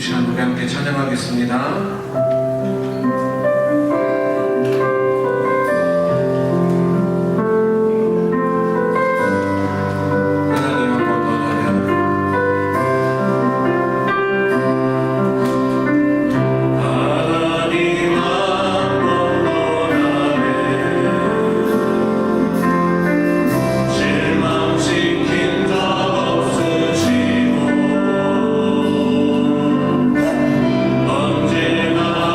시간 우리 함께 찬양하겠습니다. 언제나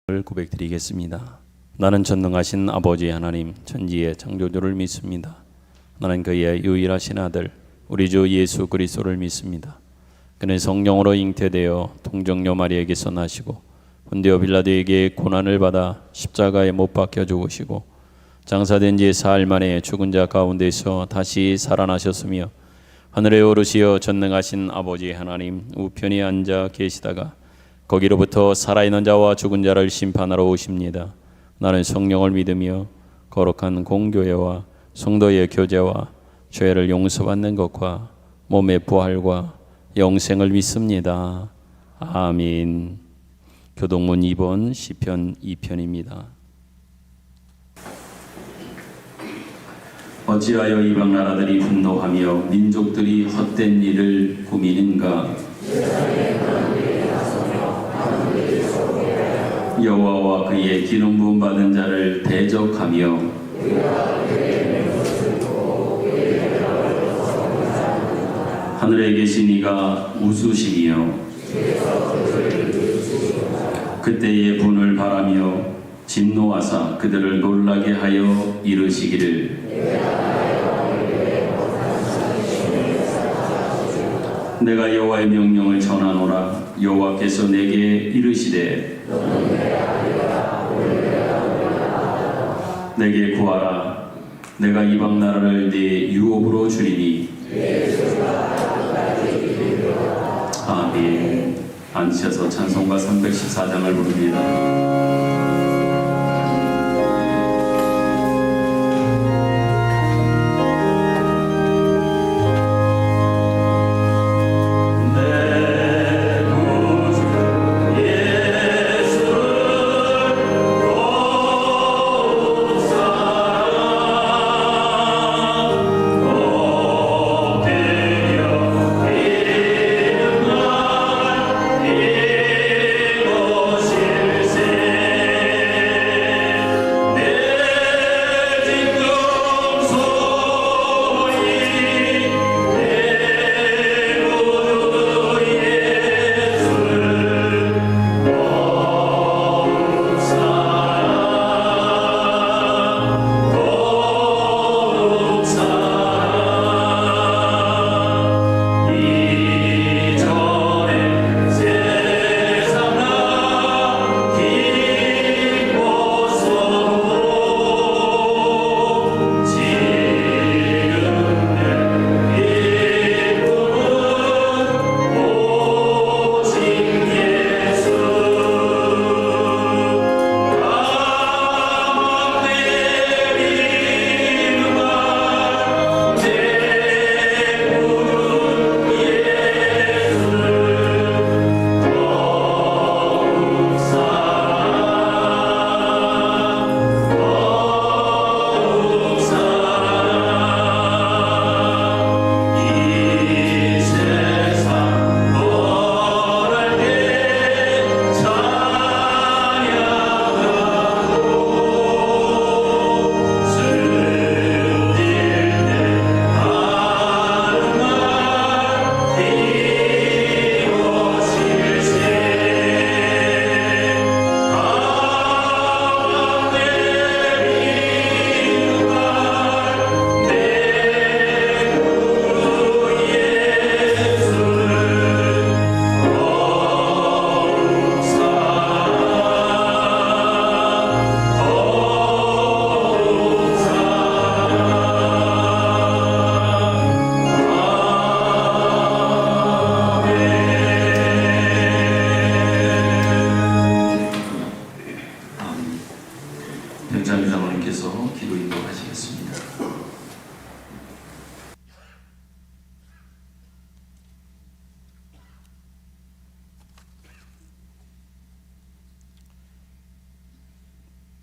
고백드리겠습니다. 나는 전능하신 아버지 하나님 천지의 창조주를 믿습니다. 나는 그의 유일하신 아들 우리 주 예수 그리스도를 믿습니다. 그는 성령으로 잉태되어 동정녀 마리에게서 나시고 본디오 빌라도에게 고난을 받아 십자가에 못 박혀 죽으시고 장사된 지 사흘 만에 죽은 자 가운데서 다시 살아나셨으며 하늘에 오르시어 전능하신 아버지 하나님 우편에 앉아 계시다가 거기로부터 살아있는 자와 죽은 자를 심판하러 오십니다. 나는 성령을 믿으며 거룩한 공교회와 성도의 교제와 죄를 용서받는 것과 몸의 부활과 영생을 믿습니다. 아멘. 교동문 2번 시편 2편입니다. 어찌하여 이방 나라들이 분노하며 민족들이 헛된 일을 꾸미는가? 여호와와 그의 기름 부음 받은 자를 대적하며 하늘에 계신 이가 웃으시며 그때의 분을 바라며 진노하사 그들을 놀라게 하여 이르시기를 내가 여호와의 명령을 전하노라. 여호와께서 내게 이르시되 내게 구하라. 내가 이방 나라를 네 유업으로 주리니. 아멘. 앉으셔서 찬송가 314장을 부릅니다.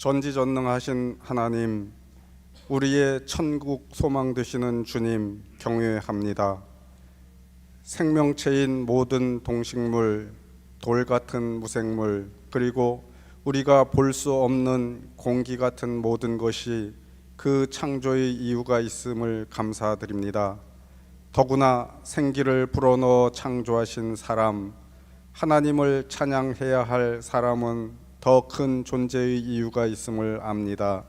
전지전능하신 하나님, 우리의 천국 소망 되시는 주님 경외합니다. 생명체인 모든 동식물, 돌 같은 무생물, 그리고 우리가 볼 수 없는 공기 같은 모든 것이 그 창조의 이유가 있음을 감사드립니다. 더구나 생기를 불어넣어 창조하신 사람, 하나님을 찬양해야 할 사람은 더 큰 존재의 이유가 있음을 압니다.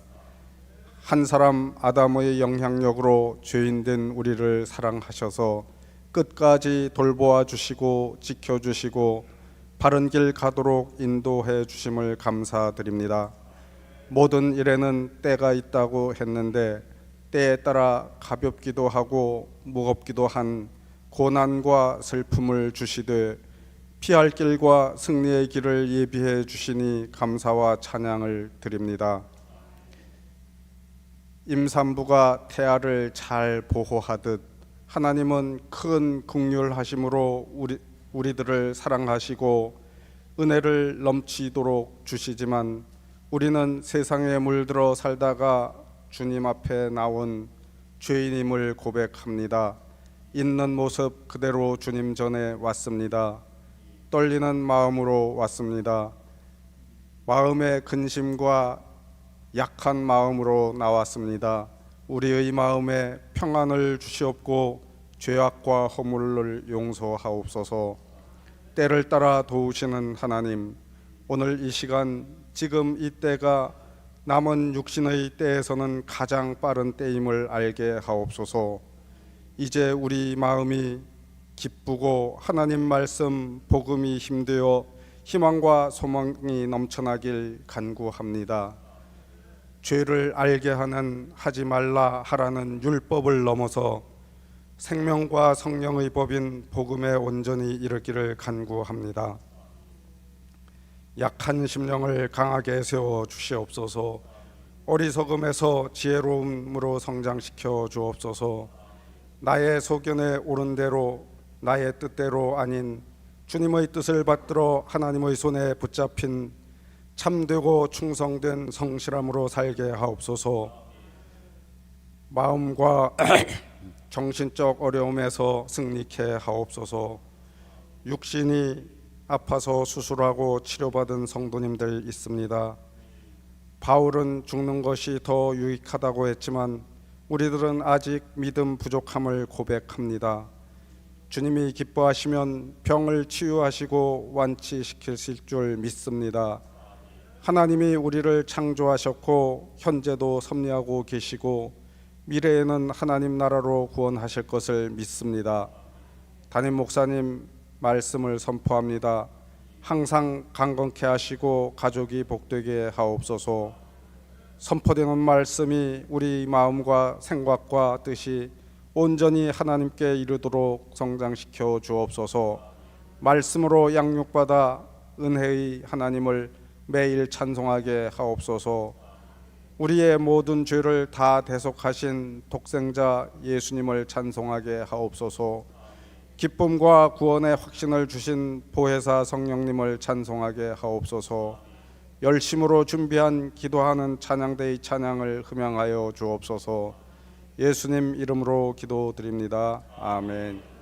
한 사람 아담의 영향력으로 죄인된 우리를 사랑하셔서 끝까지 돌보아 주시고 지켜주시고 바른 길 가도록 인도해 주심을 감사드립니다. 모든 일에는 때가 있다고 했는데 때에 따라 가볍기도 하고 무겁기도 한 고난과 슬픔을 주시되 피할 길과 승리의 길을 예비해 주시니 감사와 찬양을 드립니다. 임산부가 태아를 잘 보호하듯 하나님은 큰 긍휼하심으로 우리들을 사랑하시고 은혜를 넘치도록 주시지만 우리는 세상에 물들어 살다가 주님 앞에 나온 죄인임을 고백합니다. 있는 모습 그대로 주님 전에 왔습니다. 떨리는 마음으로 왔습니다. 마음의 근심과 약한 마음으로 나왔습니다. 우리의 마음에 평안을 주시옵고 죄악과 허물을 용서하옵소서. 때를 따라 도우시는 하나님, 오늘 이 시간 지금 이 때가 남은 육신의 때에서는 가장 빠른 때임을 알게 하옵소서. 이제 우리 마음이 기쁘고 하나님 말씀 복음이 힘되어 희망과 소망이 넘쳐나길 간구합니다. 죄를 알게 하는 하지 말라 하라는 율법을 넘어서 생명과 성령의 법인 복음에 온전히 이르기를 간구합니다. 약한 심령을 강하게 세워 주시옵소서. 어리석음에서 지혜로움으로 성장시켜 주옵소서. 나의 소견에 옳은 대로 나의 뜻대로 아닌 주님의 뜻을 받들어 하나님의 손에 붙잡힌 참되고 충성된 성실함으로 살게 하옵소서. 마음과 정신적 어려움에서 승리케 하옵소서. 육신이 아파서 수술하고 치료받은 성도님들 있습니다. 바울은 죽는 것이 더 유익하다고 했지만 우리들은 아직 믿음 부족함을 고백합니다. 주님이 기뻐하시면 병을 치유하시고 완치시키실 줄 믿습니다. 하나님이 우리를 창조하셨고 현재도 섭리하고 계시고 미래에는 하나님 나라로 구원하실 것을 믿습니다. 담임 목사님 말씀을 선포합니다. 항상 강건케 하시고 가족이 복되게 하옵소서. 선포되는 말씀이 우리 마음과 생각과 뜻이 온전히 하나님께 이르도록 성장시켜 주옵소서. 말씀으로 양육받아 은혜의 하나님을 매일 찬송하게 하옵소서. 우리의 모든 죄를 다 대속하신 독생자 예수님을 찬송하게 하옵소서. 기쁨과 구원의 확신을 주신 보혜사 성령님을 찬송하게 하옵소서. 열심으로 준비한 기도하는 찬양대의 찬양을 흠양하여 주옵소서. 예수님 이름으로 기도드립니다. 아멘.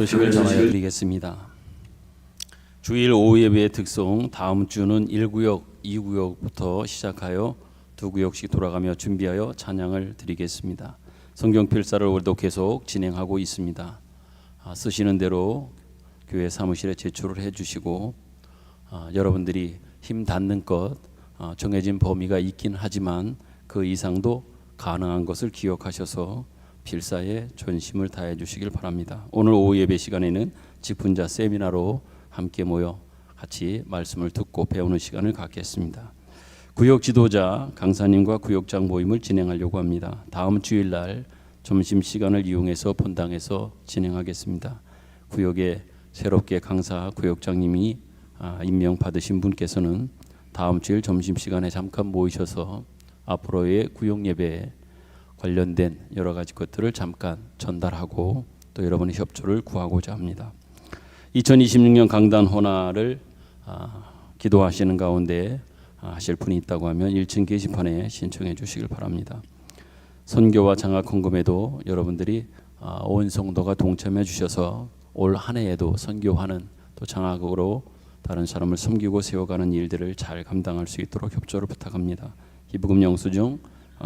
소식을 전하여 드리겠습니다. 주일 오후 예배의 특성, 다음 주는 1구역, 2구역부터 시작하여 2구역씩 돌아가며 준비하여 찬양을 드리겠습니다. 성경 필사를 오늘도 계속 진행하고 있습니다. 쓰시는 대로 교회 사무실에 제출을 해주시고 여러분들이 힘 닿는 것 정해진 범위가 있긴 하지만 그 이상도 가능한 것을 기억하셔서 필사에 전심을 다해 주시길 바랍니다. 오늘 오후 예배 시간에는 직분자 세미나로 함께 모여 같이 말씀을 듣고 배우는 시간을 갖겠습니다. 구역 지도자 강사님과 구역장 모임을 진행하려고 합니다. 다음 주일날 점심시간을 이용해서 본당에서 진행하겠습니다. 구역에 새롭게 강사 구역장님이 임명 받으신 분께서는 다음 주일 점심시간에 잠깐 모이셔서 앞으로의 구역 예배에 관련된 여러 가지 것들을 잠깐 전달하고 또 여러분의 협조를 구하고자 합니다. 2026년 강단 헌화를 기도하시는 가운데 하실 분이 있다고 하면 1층 게시판에 신청해 주시길 바랍니다. 선교와 장학 헌금에도 여러분들이 온 성도가 동참해 주셔서 올 한 해에도 선교하는 또 장학으로 다른 사람을 섬기고 세워가는 일들을 잘 감당할 수 있도록 협조를 부탁합니다. 기부금 영수증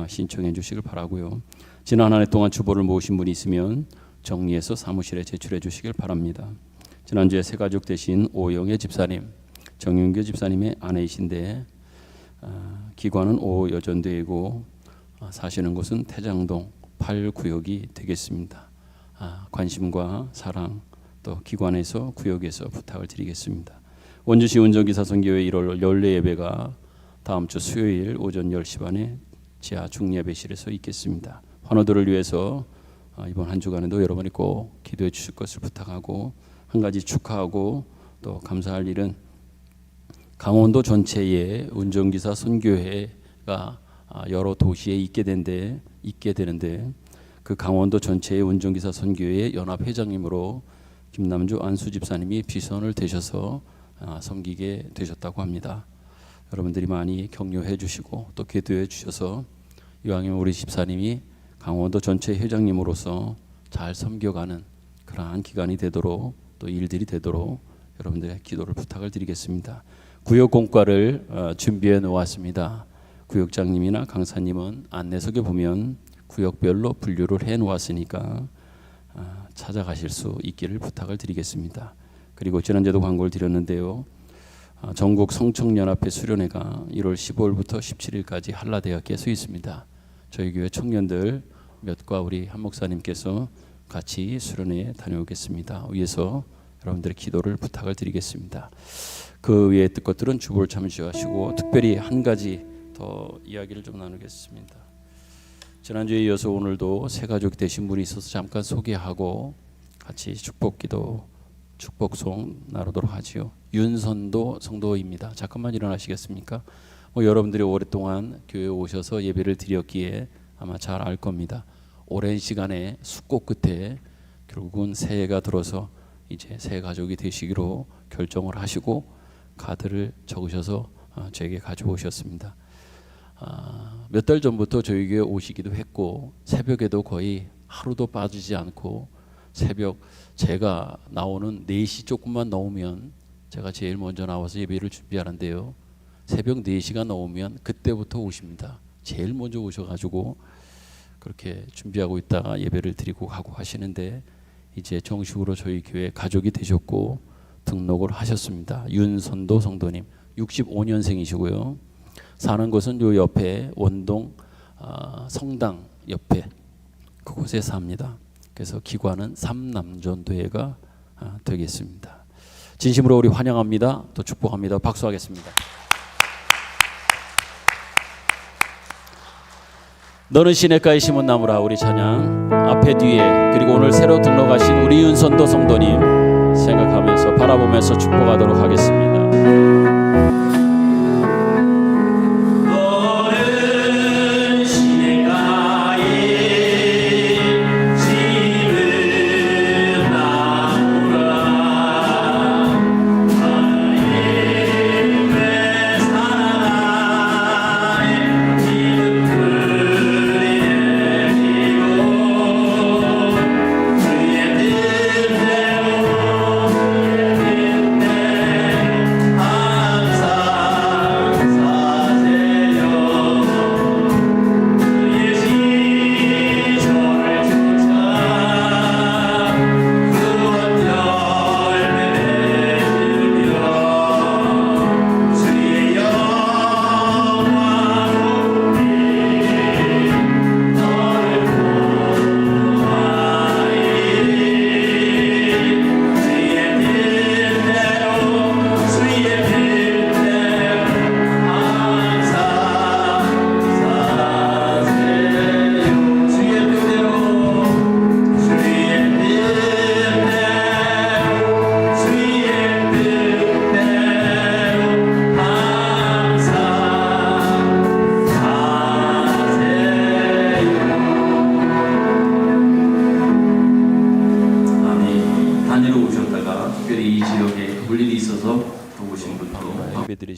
신청해 주시길 바라고요. 지난 한 해 동안 주보를 모으신 분이 있으면 정리해서 사무실에 제출해 주시길 바랍니다. 지난주에 새가족 되신 오영애 집사님, 정윤교 집사님의 아내이신데 기관은 오여전대이고 사시는 곳은 태장동 8구역이 되겠습니다. 관심과 사랑 또 기관에서 구역에서 부탁을 드리겠습니다. 원주시 운전기사 선교회 1월 연례 예배가 다음 주 수요일 오전 10시 반에 지하 중예배실에서 있겠습니다. 환우들을 위해서 이번 한 주간에도 여러분이 꼭 기도해 주실 것을 부탁하고, 한 가지 축하하고 또 감사할 일은 강원도 전체에 운전기사 선교회가 여러 도시에 있게 되는데 그 강원도 전체의 운전기사 선교회 연합회장님으로 김남주 안수 집사님이 비선을 되셔서 섬기게 되셨다고 합니다. 여러분들이 많이 격려해 주시고 또 기도해 주셔서 이왕이면 우리 집사님이 강원도 전체 회장님으로서 잘 섬겨가는 그러한 기간이 되도록 또 일들이 되도록 여러분들의 기도를 부탁을 드리겠습니다. 구역 공과를 준비해 놓았습니다. 구역장님이나 강사님은 안내석에 보면 구역별로 분류를 해 놓았으니까 찾아가실 수 있기를 부탁을 드리겠습니다. 그리고 지난주에도 광고를 드렸는데요. 전국 성청연합회 수련회가 1월 15일부터 17일까지 한라대가 계속 있습니다. 저희 교회 청년들 몇과 우리 한 목사님께서 같이 수련회에 다녀오겠습니다. 위에서 여러분들의 기도를 부탁을 드리겠습니다. 그 외의 것들은 주보를 참조하시고 특별히 한 가지 더 이야기를 좀 나누겠습니다. 지난주에 이어서 오늘도 새가족 되신 분이 있어서 잠깐 소개하고 같이 축복기도 축복송 나누도록 하지요. 윤선도 성도입니다. 잠깐만 일어나시겠습니까? 여러분들이 오랫동안 교회에 오셔서 예배를 드렸기에 아마 잘 알 겁니다. 오랜 시간에 숙고 끝에 결국은 새해가 들어서 이제 새 가족이 되시기로 결정을 하시고 카드를 적으셔서 저에게 가져오셨습니다. 몇 달 전부터 저희 교회 오시기도 했고 새벽에도 거의 하루도 빠지지 않고 새벽 제가 나오는 4시 조금만 넘으면 제가 제일 먼저 나와서 예배를 준비하는데요. 새벽 4시가 넘으면 그때부터 오십니다. 제일 먼저 오셔가지고 그렇게 준비하고 있다가 예배를 드리고 가고 하시는데 이제 정식으로 저희 교회 가족이 되셨고 등록을 하셨습니다. 윤선도 성도님 65년생이시고요. 사는 곳은 요 옆에 원동 성당 옆에 그곳에 삽니다. 그래서 기관은 삼남전도회가 되겠습니다. 진심으로 우리 환영합니다. 또 축복합니다. 박수하겠습니다. 너는 시냇가에 심은 나무라 우리 찬양 앞에 뒤에 그리고 오늘 새로 등록하신 우리 윤선도 성도님 생각하면서 바라보면서 축복하도록 하겠습니다. 아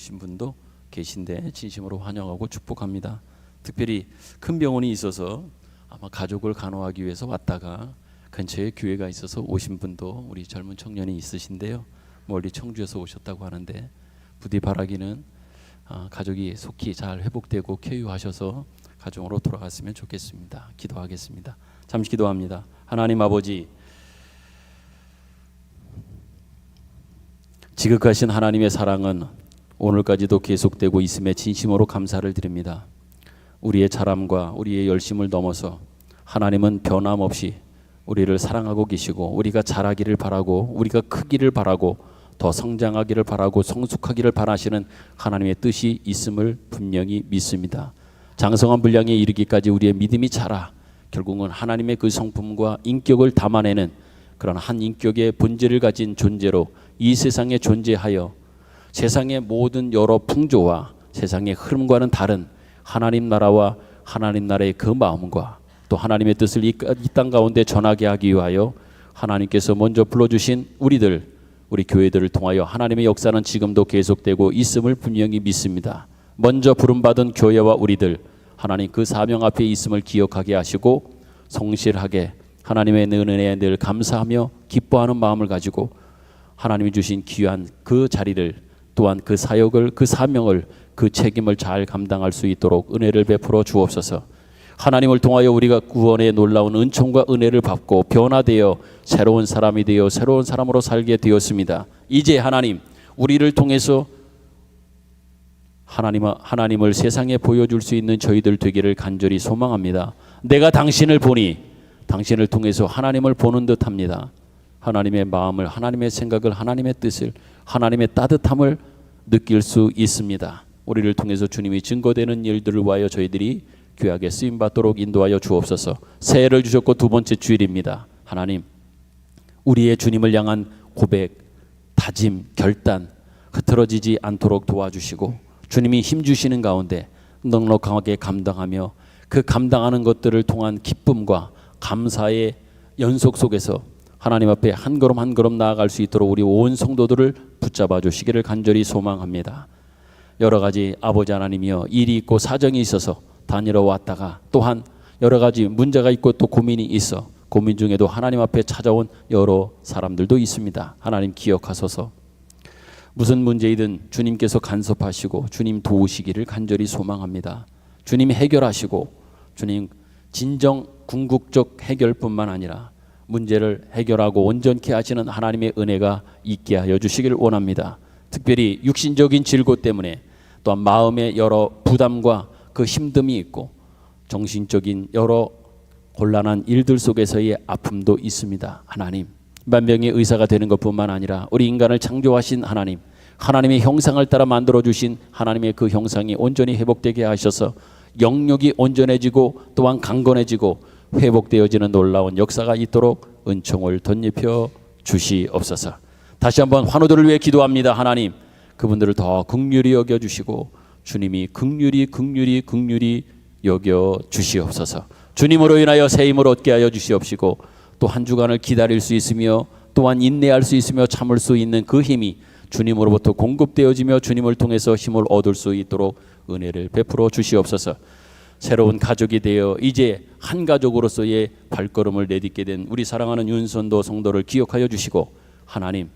오신 분도 계신데 진심으로 환영하고 축복합니다. 특별히 큰 병원이 있어서 아마 가족을 간호하기 위해서 왔다가 근처에 교회가 있어서 오신 분도 우리 젊은 청년이 있으신데요. 멀리 청주에서 오셨다고 하는데 부디 바라기는 가족이 속히 잘 회복되고 쾌유하셔서 가정으로 돌아갔으면 좋겠습니다. 기도하겠습니다. 잠시 기도합니다. 하나님 아버지, 지극하신 하나님의 사랑은 오늘까지도 계속되고 있음에 진심으로 감사를 드립니다. 우리의 잘함과 우리의 열심을 넘어서 하나님은 변함없이 우리를 사랑하고 계시고 우리가 자라기를 바라고 우리가 크기를 바라고 더 성장하기를 바라고 성숙하기를 바라시는 하나님의 뜻이 있음을 분명히 믿습니다. 장성한 분량에 이르기까지 우리의 믿음이 자라 결국은 하나님의 그 성품과 인격을 담아내는 그런 한 인격의 본질을 가진 존재로 이 세상에 존재하여 세상의 모든 여러 풍조와 세상의 흐름과는 다른 하나님 나라와 하나님 나라의 그 마음과 또 하나님의 뜻을 이 땅 가운데 전하게 하기 위하여 하나님께서 먼저 불러주신 우리 교회들을 통하여 하나님의 역사는 지금도 계속되고 있음을 분명히 믿습니다. 먼저 부름받은 교회와 우리들 하나님 그 사명 앞에 있음을 기억하게 하시고 성실하게 하나님의 은혜에 늘 감사하며 기뻐하는 마음을 가지고 하나님이 주신 귀한 그 자리를 또한 그 사역을 그 사명을 그 책임을 잘 감당할 수 있도록 은혜를 베풀어 주옵소서. 하나님을 통하여 우리가 구원의 놀라운 은총과 은혜를 받고 변화되어 새로운 사람이 되어 새로운 사람으로 살게 되었습니다. 이제 하나님 우리를 통해서 하나님을 세상에 보여줄 수 있는 저희들 되기를 간절히 소망합니다. 내가 당신을 보니 당신을 통해서 하나님을 보는 듯합니다. 하나님의 마음을 하나님의 생각을 하나님의 뜻을 하나님의 따뜻함을 느낄 수 있습니다. 우리를 통해서 주님이 증거되는 일들을 위하여 저희들이 귀하게 쓰임받도록 인도하여 주옵소서. 새해를 주셨고 두 번째 주일입니다. 하나님 우리의 주님을 향한 고백, 다짐, 결단 흐트러지지 않도록 도와주시고 주님이 힘주시는 가운데 넉넉하게 감당하며 그 감당하는 것들을 통한 기쁨과 감사의 연속 속에서 하나님 앞에 한 걸음 한 걸음 나아갈 수 있도록 우리 온 성도들을 붙잡아 주시기를 간절히 소망합니다. 여러 가지 아버지 하나님이여 일이 있고 사정이 있어서 다니러 왔다가 또한 여러 가지 문제가 있고 또 고민이 있어 고민 중에도 하나님 앞에 찾아온 여러 사람들도 있습니다. 하나님 기억하소서. 무슨 문제이든 주님께서 간섭하시고 주님 도우시기를 간절히 소망합니다. 주님 해결하시고 주님 진정 궁극적 해결뿐만 아니라 문제를 해결하고 온전케 하시는 하나님의 은혜가 있게 하여 주시길 원합니다. 특별히 육신적인 질고 때문에 또한 마음의 여러 부담과 그 힘듦이 있고 정신적인 여러 곤란한 일들 속에서의 아픔도 있습니다. 하나님 만병의 의사가 되는 것뿐만 아니라 우리 인간을 창조하신 하나님 하나님의 형상을 따라 만들어주신 하나님의 그 형상이 온전히 회복되게 하셔서 영역이 온전해지고 또한 강건해지고 회복되어지는 놀라운 역사가 있도록 은총을 덧입혀 주시옵소서. 다시 한번 환우들을 위해 기도합니다. 하나님 그분들을 더 긍휼히 여겨주시고 주님이 긍휼히 여겨 주시옵소서. 주님으로 인하여 새 힘을 얻게 하여 주시옵시고 또 한 주간을 기다릴 수 있으며 또한 인내할 수 있으며 참을 수 있는 그 힘이 주님으로부터 공급되어지며 주님을 통해서 힘을 얻을 수 있도록 은혜를 베풀어 주시옵소서. 새로운 가족이 되어 이제 한 가족으로서의 발걸음을 내딛게 된 우리 사랑하는 윤선도 성도를 기억하여 주시고 하나님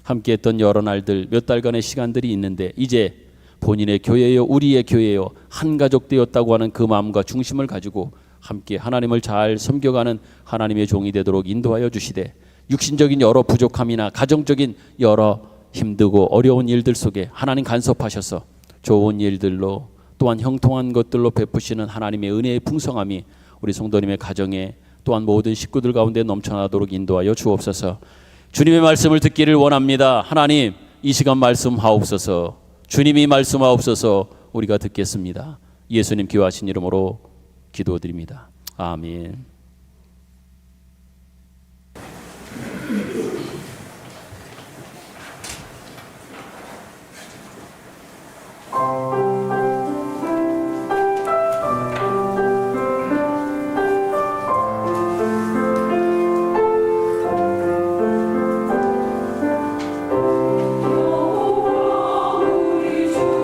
함께했던 여러 날들 몇 달간의 시간들이 있는데 이제 본인의 교회요 우리의 교회요 한 가족 되었다고 하는 그 마음과 중심을 가지고 함께 하나님을 잘 섬겨가는 하나님의 종이 되도록 인도하여 주시되 육신적인 여러 부족함이나 가정적인 여러 힘들고 어려운 일들 속에 하나님 간섭하셔서 좋은 일들로 또한 형통한 것들로 베푸시는 하나님의 은혜의 풍성함이 우리 성도님의 가정에 또한 모든 식구들 가운데 넘쳐나도록 인도하여 주옵소서. 주님의 말씀을 듣기를 원합니다. 하나님 이 시간 말씀하옵소서. 주님이 말씀하옵소서. 우리가 듣겠습니다. 예수님 귀하신 이름으로 기도드립니다. 아멘. 우리 주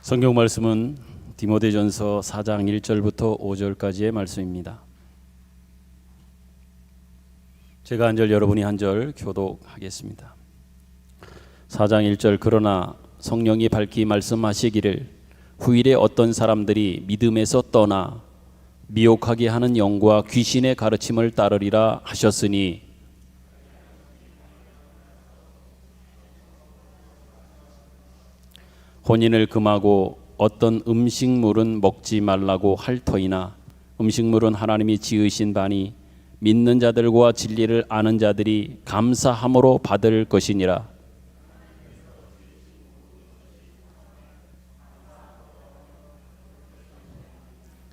성경 말씀은 디모데전서 4장 1절부터 5절까지의 말씀입니다. 제가 한 절, 여러분이 한 절 교독하겠습니다. 4장 1절. 그러나 성령이 밝히 말씀하시기를 후일에 어떤 사람들이 믿음에서 떠나 미혹하게 하는 영과 귀신의 가르침을 따르리라 하셨으니 혼인을 금하고 어떤 음식물은 먹지 말라고 할 터이나 음식물은 하나님이 지으신 바니 믿는 자들과 진리를 아는 자들이 감사함으로 받을 것이니라.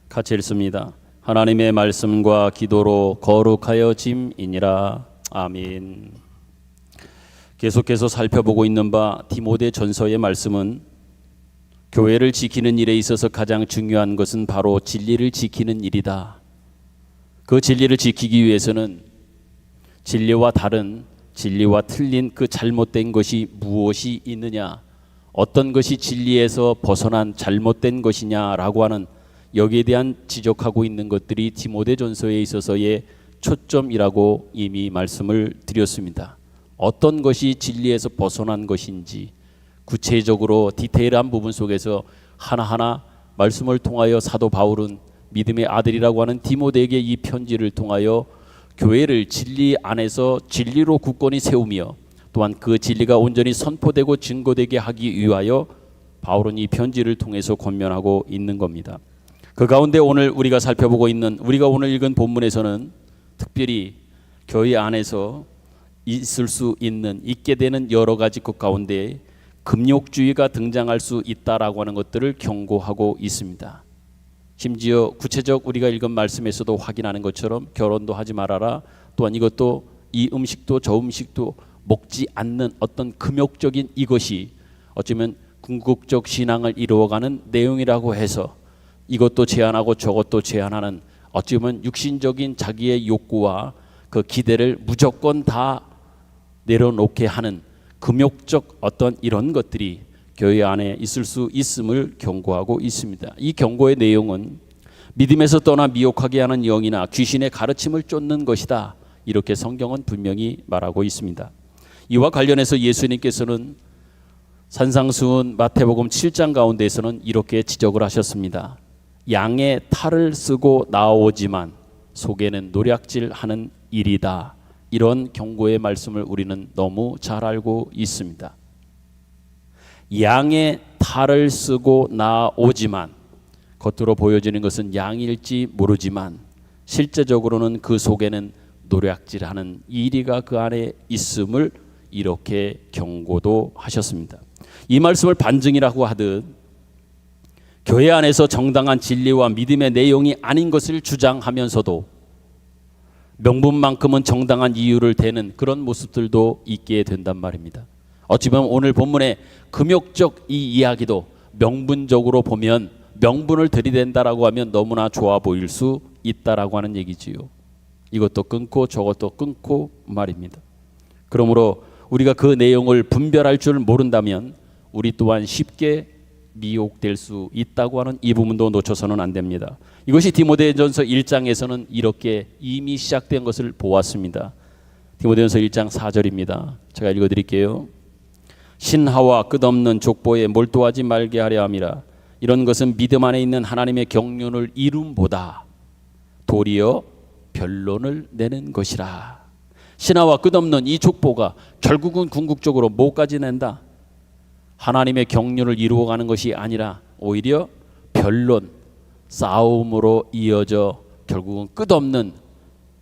같이 읽습니다. 하나님의 말씀과 기도로 거룩하여 짐이니라. 아멘. 계속해서 살펴보고 있는 바 디모데 전서의 말씀은 교회를 지키는 일에 있어서 가장 중요한 것은 바로 진리를 지키는 일이다. 그 진리를 지키기 위해서는 진리와 다른, 진리와 틀린 그 잘못된 것이 무엇이 있느냐, 어떤 것이 진리에서 벗어난 잘못된 것이냐라고 하는 여기에 대한 지적하고 있는 것들이 디모데전서에 있어서의 초점이라고 이미 말씀을 드렸습니다. 어떤 것이 진리에서 벗어난 것인지 구체적으로 디테일한 부분 속에서 하나하나 말씀을 통하여 사도 바울은 믿음의 아들이라고 하는 디모데에게 이 편지를 통하여 교회를 진리 안에서 진리로 굳건히 세우며 또한 그 진리가 온전히 선포되고 증거되게 하기 위하여 바울은 이 편지를 통해서 권면하고 있는 겁니다. 그 가운데 오늘 우리가 살펴보고 있는, 우리가 오늘 읽은 본문에서는 특별히 교회 안에서 있을 수 있는, 있게 되는 여러 가지 것 가운데 금욕주의가 등장할 수 있다라고 하는 것들을 경고하고 있습니다. 심지어 구체적 우리가 읽은 말씀에서도 확인하는 것처럼 결혼도 하지 말아라, 또한 이것도 이 음식도 저 음식도 먹지 않는 어떤 금욕적인 이것이 어쩌면 궁극적 신앙을 이루어가는 내용이라고 해서 이것도 제한하고 저것도 제한하는 어쩌면 육신적인 자기의 욕구와 그 기대를 무조건 다 내려놓게 하는 금욕적 어떤 이런 것들이 교회 안에 있을 수 있음을 경고하고 있습니다. 이 경고의 내용은 믿음에서 떠나 미혹하게 하는 영이나 귀신의 가르침을 쫓는 것이다, 이렇게 성경은 분명히 말하고 있습니다. 이와 관련해서 예수님께서는 산상수훈 마태복음 7장 가운데에서는 이렇게 지적을 하셨습니다. 양의 탈을 쓰고 나오지만 속에는 노략질하는 일이다. 이런 경고의 말씀을 우리는 너무 잘 알고 있습니다. 양의 탈을 쓰고 나오지만 겉으로 보여지는 것은 양일지 모르지만 실제적으로는 그 속에는 노략질하는 이리가 그 안에 있음을 이렇게 경고도 하셨습니다. 이 말씀을 반증이라고 하듯 교회 안에서 정당한 진리와 믿음의 내용이 아닌 것을 주장하면서도 명분만큼은 정당한 이유를 대는 그런 모습들도 있게 된단 말입니다. 어찌 보면 오늘 본문의 금욕적 이 이야기도 명분적으로 보면 명분을 들이댄다라고 하면 너무나 좋아 보일 수 있다라고 하는 얘기지요. 이것도 끊고 저것도 끊고 말입니다. 그러므로 우리가 그 내용을 분별할 줄 모른다면 우리 또한 쉽게 미혹될 수 있다고 하는 이 부분도 놓쳐서는 안 됩니다. 이것이 디모데전서 1장에서는 이렇게 이미 시작된 것을 보았습니다. 디모데전서 1장 4절입니다. 제가 읽어드릴게요. 신하와 끝없는 족보에 몰두하지 말게 하려 함이라. 이런 것은 믿음 안에 있는 하나님의 경륜을 이룸보다 도리어 변론을 내는 것이라. 신하와 끝없는 이 족보가 결국은 궁극적으로 뭐까지 낸다? 하나님의 경륜을 이루어가는 것이 아니라 오히려 변론, 싸움으로 이어져 결국은 끝없는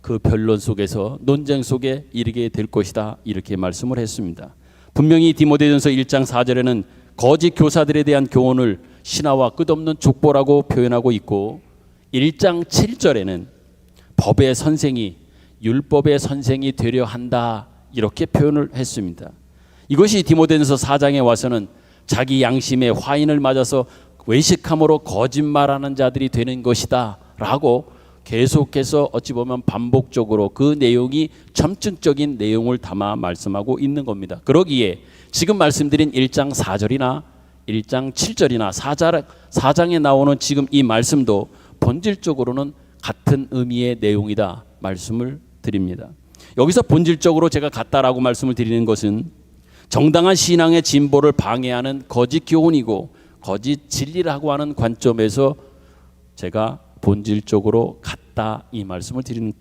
그 변론 속에서 논쟁 속에 이르게 될 것이다, 이렇게 말씀을 했습니다. 분명히 디모데전서 1장 4절에는 거짓 교사들에 대한 교훈을 신하와 끝없는 족보라고 표현하고 있고 1장 7절에는 법의 선생이 율법의 선생이 되려 한다, 이렇게 표현을 했습니다. 이것이 디모데전서 4장에 와서는 자기 양심의 화인을 맞아서 외식함으로 거짓말하는 자들이 되는 것이다 라고 계속해서 어찌 보면 반복적으로 그 내용이 점증적인 내용을 담아 말씀하고 있는 겁니다. 그러기에 지금 말씀드린 1장 4절이나 1장 7절이나 4장에 나오는 지금 이 말씀도 본질적으로는 같은 의미의 내용이다 말씀을 드립니다. 여기서 본질적으로 제가 같다라고 말씀을 드리는 것은 정당한 신앙의 진보를 방해하는 거짓 교훈이고 거짓 진리라고 하는 관점에서 제가 본질적으로 같다 이 말씀을 드리는,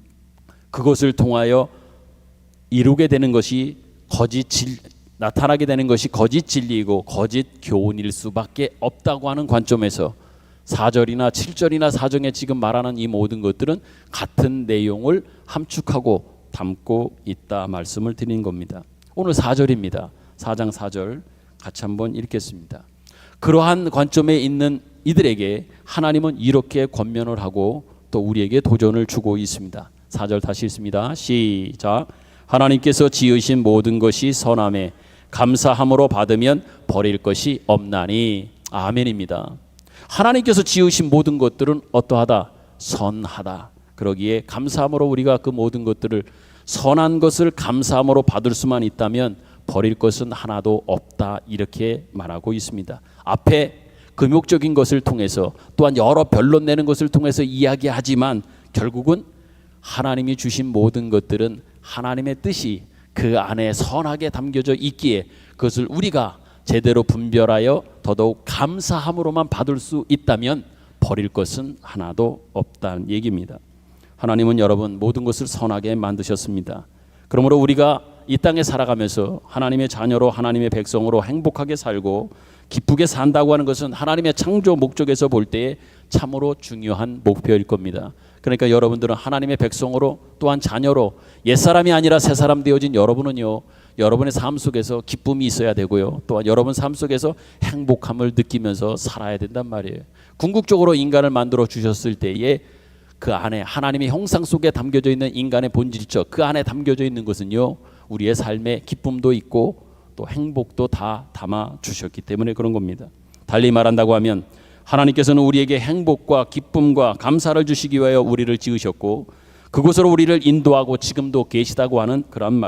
그것을 통하여 이루게 되는 것이 나타나게 되는 것이 거짓 진리이고 거짓 교훈일 수밖에 없다고 하는 관점에서 4절이나 7절이나 4장에 지금 말하는 이 모든 것들은 같은 내용을 함축하고 담고 있다 말씀을 드리는 겁니다. 오늘 4절입니다. 4장 4절 같이 한번 읽겠습니다. 그러한 관점에 있는 이들에게 하나님은 이렇게 권면을 하고 또 우리에게 도전을 주고 있습니다. 4절 다시 읽습니다. 시작. 하나님께서 지으신 모든 것이 선함에 감사함으로 받으면 버릴 것이 없나니. 아멘입니다. 하나님께서 지으신 모든 것들은 어떠하다? 선하다. 그러기에 감사함으로 우리가 그 모든 것들을 선한 것을 감사함으로 받을 수만 있다면 버릴 것은 하나도 없다 이렇게 말하고 있습니다. 앞에 금욕적인 것을 통해서 또한 여러 변론 내는 것을 통해서 이야기하지만 결국은 하나님이 주신 모든 것들은 하나님의 뜻이 그 안에 선하게 담겨져 있기에 그것을 우리가 제대로 분별하여 더더욱 감사함으로만 받을 수 있다면 버릴 것은 하나도 없다는 얘기입니다. 하나님은 여러분 모든 것을 선하게 만드셨습니다. 그러므로 우리가 이 땅에 살아가면서 하나님의 자녀로 하나님의 백성으로 행복하게 살고 기쁘게 산다고 하는 것은 하나님의 창조 목적에서 볼 때에 참으로 중요한 목표일 겁니다. 그러니까 여러분들은 하나님의 백성으로 또한 자녀로 옛사람이 아니라 새사람 되어진 여러분은요, 여러분의 삶 속에서 기쁨이 있어야 되고요, 또한 여러분 삶 속에서 행복함을 느끼면서 살아야 된단 말이에요. 궁극적으로 인간을 만들어 주셨을 때에 그 안에 하나님의 형상 속에 담겨져 있는 인간의 본질적 그 안에 담겨져 있는 것은요, 우리의 삶에 기쁨도 있고 또 행복도 다 담아 주셨기 때문에 그런 겁니다. 달리 말한다고 하면 하나님께서는 우리에게 행복과 기쁨과 감사를 주시기 위하여 우리를 지으셨고 그곳으로 우리를 인도하고 지금도 계시다고 하는 그런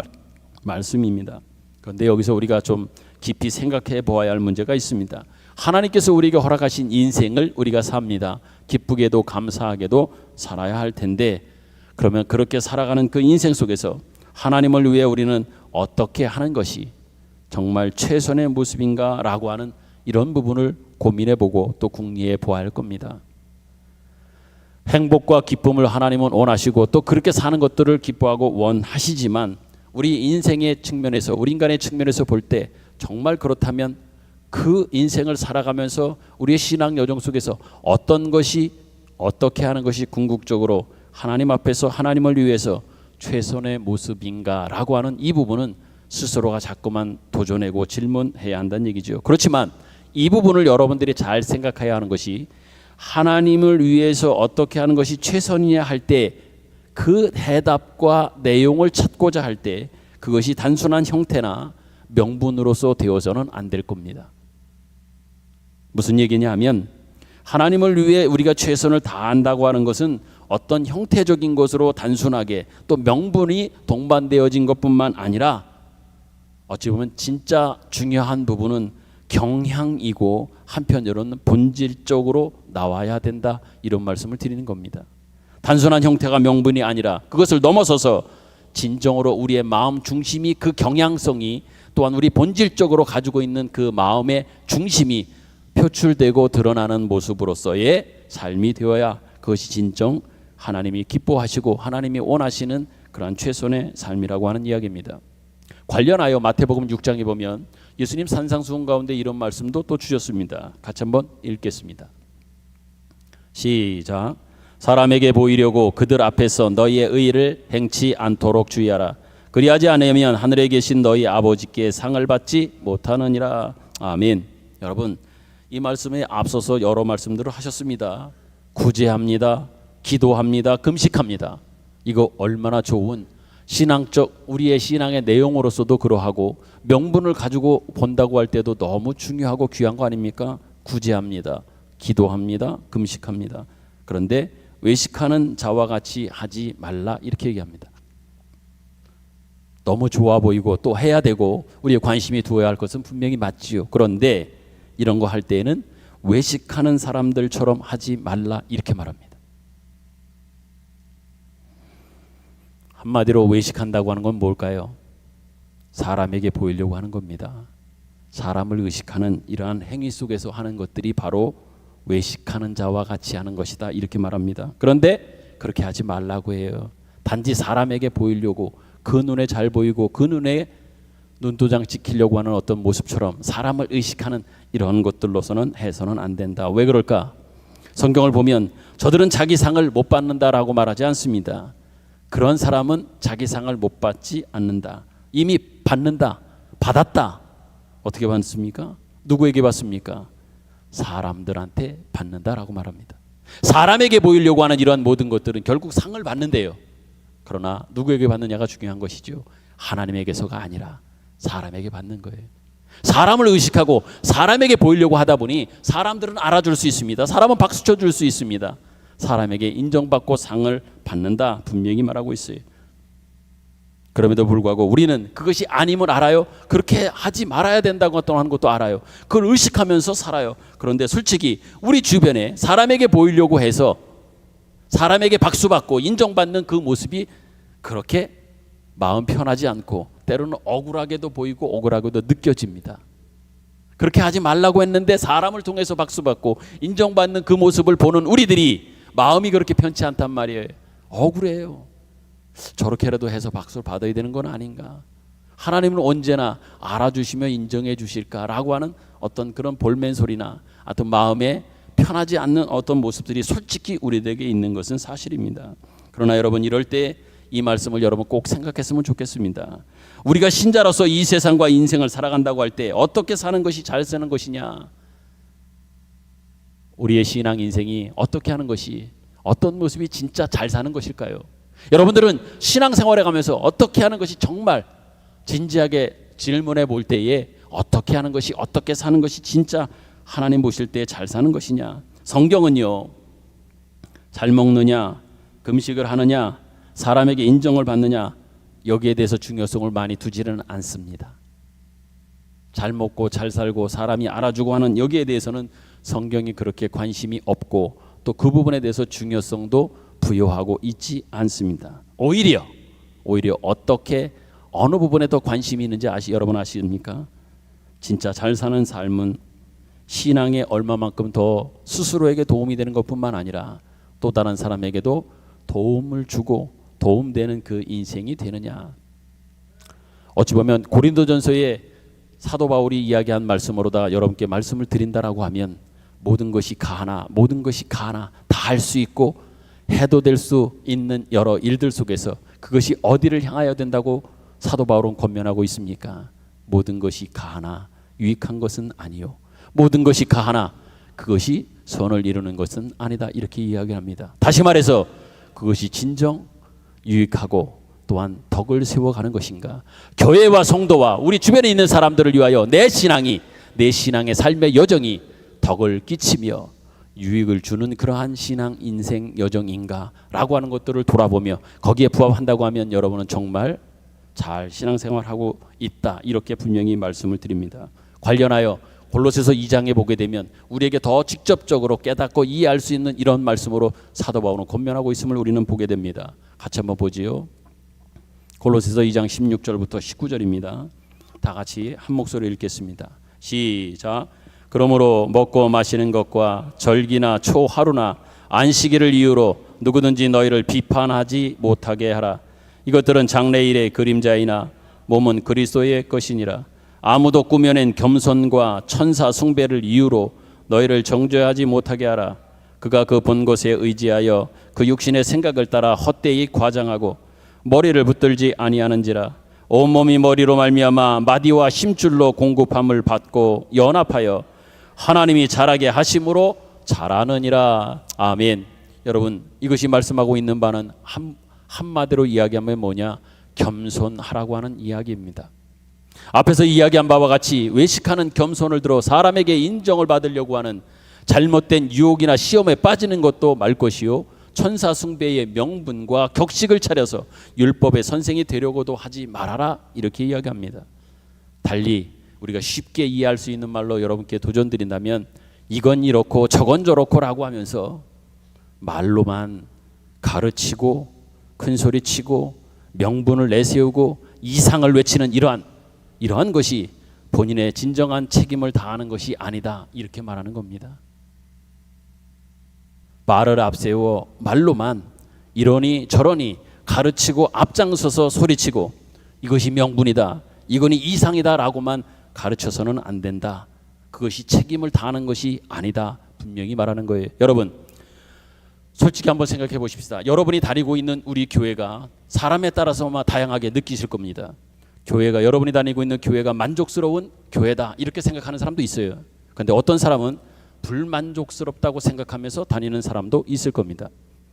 말씀입니다. 그런데 여기서 우리가 좀 깊이 생각해 보아야 할 문제가 있습니다. 하나님께서 우리에게 허락하신 인생을 우리가 삽니다. 기쁘게도 감사하게도 살아야 할 텐데 그러면 그렇게 살아가는 그 인생 속에서 하나님을 위해 우리는 어떻게 하는 것이 정말 최선의 모습인가 라고 하는 이런 부분을 고민해 보고 또 궁리해 보아야 할 겁니다. 행복과 기쁨을 하나님은 원하시고 또 그렇게 사는 것들을 기뻐하고 원하시지만 우리 인생의 측면에서 우리 인간의 측면에서 볼 때 정말 그렇다면 그 인생을 살아가면서 우리의 신앙 여정 속에서 어떤 것이 어떻게 하는 것이 궁극적으로 하나님 앞에서 하나님을 위해서 최선의 모습인가 라고 하는 이 부분은 스스로가 자꾸만 도전하고 질문해야 한다는 얘기죠. 그렇지만 이 부분을 여러분들이 잘 생각해야 하는 것이 하나님을 위해서 어떻게 하는 것이 최선이냐 할 때 그 해답과 내용을 찾고자 할 때 그것이 단순한 형태나 명분으로서 되어서는 안 될 겁니다. 무슨 얘기냐 하면 하나님을 위해 우리가 최선을 다한다고 하는 것은 어떤 형태적인 것으로 단순하게 또 명분이 동반되어진 것뿐만 아니라 어찌 보면 진짜 중요한 부분은 경향이고 한편으로는 본질적으로 나와야 된다 이런 말씀을 드리는 겁니다. 단순한 형태가 명분이 아니라 그것을 넘어서서 진정으로 우리의 마음 중심이 그 경향성이 또한 우리 본질적으로 가지고 있는 그 마음의 중심이 표출되고 드러나는 모습으로서의 삶이 되어야 그것이 진정 하나님이 기뻐하시고 하나님이 원하시는 그러한 최선의 삶이라고 하는 이야기입니다. 관련하여 마태복음 6장에 보면 예수님 산상수훈 가운데 이런 말씀도 또 주셨습니다. 같이 한번 읽겠습니다. 시작. 사람에게 보이려고 그들 앞에서 너희의 의를 행치 않도록 주의하라. 그리하지 않으면 하늘에 계신 너희 아버지께 상을 받지 못하느니라. 아멘. 여러분 이 말씀에 앞서서 여러 말씀들을 하셨습니다. 구제합니다. 기도합니다. 금식합니다. 이거 얼마나 좋은 신앙적 우리의 신앙의 내용으로서도 그러하고 명분을 가지고 본다고 할 때도 너무 중요하고 귀한 거 아닙니까? 구제합니다. 기도합니다. 금식합니다. 그런데 외식하는 자와 같이 하지 말라 이렇게 얘기합니다. 너무 좋아 보이고 또 해야 되고 우리의 관심이 두어야 할 것은 분명히 맞지요. 그런데 이런 거 할 때에는 외식하는 사람들처럼 하지 말라 이렇게 말합니다. 한마디로 외식한다고 하는 건 뭘까요? 사람에게 보이려고 하는 겁니다. 사람을 의식하는 이러한 행위 속에서 하는 것들이 바로 외식하는 자와 같이 하는 것이다 이렇게 말합니다. 그런데 그렇게 하지 말라고 해요. 단지 사람에게 보이려고, 그 눈에 잘 보이고 그 눈에 눈도장 찍히려고 하는 어떤 모습처럼 사람을 의식하는 이런 것들로서는 해서는 안 된다. 왜 그럴까? 성경을 보면 저들은 자기 상을 못 받는다라고 말하지 않습니다. 그런 사람은 자기 상을 못 받지 않는다. 이미 받는다, 받았다. 어떻게 받습니까? 누구에게 받습니까? 사람들한테 받는다라고 말합니다. 사람에게 보이려고 하는 이러한 모든 것들은 결국 상을 받는데요. 그러나 누구에게 받느냐가 중요한 것이죠. 하나님에게서가 아니라 사람에게 받는 거예요. 사람을 의식하고 사람에게 보이려고 하다 보니 사람들은 알아줄 수 있습니다. 사람은 박수 쳐줄 수 있습니다. 사람에게 인정받고 상을 받는다 분명히 말하고 있어요. 그럼에도 불구하고 우리는 그것이 아님을 알아요. 그렇게 하지 말아야 된다고 하는 것도 알아요. 그걸 의식하면서 살아요. 그런데 솔직히 우리 주변에 사람에게 보이려고 해서 사람에게 박수받고 인정받는 그 모습이 그렇게 마음 편하지 않고 때로는 억울하게도 보이고 억울하게도 느껴집니다. 그렇게 하지 말라고 했는데 사람을 통해서 박수받고 인정받는 그 모습을 보는 우리들이 마음이 그렇게 편치 않단 말이에요. 억울해요. 저렇게라도 해서 박수를 받아야 되는 건 아닌가? 하나님은 언제나 알아주시며 인정해 주실까라고 하는 어떤 그런 볼멘소리나 어떤 마음에 편하지 않는 어떤 모습들이 솔직히 우리에게 있는 것은 사실입니다. 그러나 여러분 이럴 때 이 말씀을 여러분 꼭 생각했으면 좋겠습니다. 우리가 신자로서 이 세상과 인생을 살아간다고 할 때 어떻게 사는 것이 잘 사는 것이냐? 우리의 신앙 인생이 어떻게 하는 것이, 어떤 모습이 진짜 잘 사는 것일까요? 여러분들은 신앙생활에 가면서 어떻게 하는 것이 정말 진지하게 질문해 볼 때에 어떻게 하는 것이, 어떻게 사는 것이 진짜 하나님 보실 때 잘 사는 것이냐? 성경은요, 잘 먹느냐, 금식을 하느냐, 사람에게 인정을 받느냐, 여기에 대해서 중요성을 많이 두지는 않습니다. 잘 먹고 잘 살고 사람이 알아주고 하는 여기에 대해서는 성경이 그렇게 관심이 없고 또 그 부분에 대해서 중요성도 부여하고 있지 않습니다. 오히려 어떻게 어느 부분에 더 관심이 있는지 여러분 아십니까? 진짜 잘 사는 삶은 신앙에 얼마만큼 더 스스로에게 도움이 되는 것뿐만 아니라 또 다른 사람에게도 도움을 주고 도움되는 그 인생이 되느냐. 어찌 보면 고린도전서에 사도 바울이 이야기한 말씀으로다 여러분께 말씀을 드린다라고 하면 모든 것이 가하나 다 할 수 있고 해도 될 수 있는 여러 일들 속에서 그것이 어디를 향하여 된다고 사도 바울은 권면하고 있습니까? 모든 것이 가하나 유익한 것은 아니요, 모든 것이 가하나 그것이 선을 이루는 것은 아니다 이렇게 이야기합니다. 다시 말해서 그것이 진정 유익하고 또한 덕을 세워가는 것인가? 교회와 성도와 우리 주변에 있는 사람들을 위하여 내 신앙의 삶의 여정이 덕을 끼치며 유익을 주는 그러한 신앙 인생 여정인가? 라고 하는 것들을 돌아보며 거기에 부합한다고 하면 여러분은 정말 잘 신앙생활하고 있다 이렇게 분명히 말씀을 드립니다. 관련하여 골로새서 2장에 보게 되면 우리에게 더 직접적으로 깨닫고 이해할 수 있는 이런 말씀으로 사도 바울은 권면하고 있음을 우리는 보게 됩니다. 같이 한번 보지요. 골로새서 2장 16절부터 19절입니다. 다 같이 한 목소리로 읽겠습니다. 시작. 그러므로 먹고 마시는 것과 절기나 초하루나 안식일을 이유로 누구든지 너희를 비판하지 못하게 하라. 이것들은 장래일의 그림자이나 몸은 그리스도의 것이니라. 아무도 꾸며낸 겸손과 천사 숭배를 이유로 너희를 정죄하지 못하게 하라. 그가 그 본 것에 의지하여 그 육신의 생각을 따라 헛되이 과장하고 머리를 붙들지 아니하는지라. 온몸이 머리로 말미암아 마디와 힘줄로 공급함을 받고 연합하여 하나님이 자라게 하심으로 자라느니라. 아멘. 여러분 이것이 말씀하고 있는 바는 한마디로 이야기하면 뭐냐? 겸손하라고 하는 이야기입니다. 앞에서 이야기한 바와 같이 외식하는 겸손을 들어 사람에게 인정을 받으려고 하는 잘못된 유혹이나 시험에 빠지는 것도 말 것이요, 천사 숭배의 명분과 격식을 차려서 율법의 선생이 되려고도 하지 말아라 이렇게 이야기합니다. 달리 우리가 쉽게 이해할 수 있는 말로 여러분께 도전드린다면 이건 이렇고 저건 저렇고라고 하면서 말로만 가르치고 큰소리치고 명분을 내세우고 이상을 외치는 이러한 것이 본인의 진정한 책임을 다하는 것이 아니다, 이렇게 말하는 겁니다. 말을 앞세워 말로만 이러니 저러니 가르치고 앞장서서 소리치고 이것이 명분이다, 이거니 이상이다 라고만 가르쳐서는 안 된다. 그것이 책임을 다하는 것이 아니다, 분명히 말하는 거예요. 여러분 솔직히 한번 생각해 보십시다. 여러분이 다니고 있는 우리 교회가 사람에 따라서 아마 다양하게 느끼실 겁니다. 교회가, 여러분이 다니고 있는 교회가 만족스러운 교회다 이렇게 생각하는 사람도 있어요. 그런데 어떤 사람은 불만족스럽다고 생각하면서 다니는 사람도 있을 겁니다.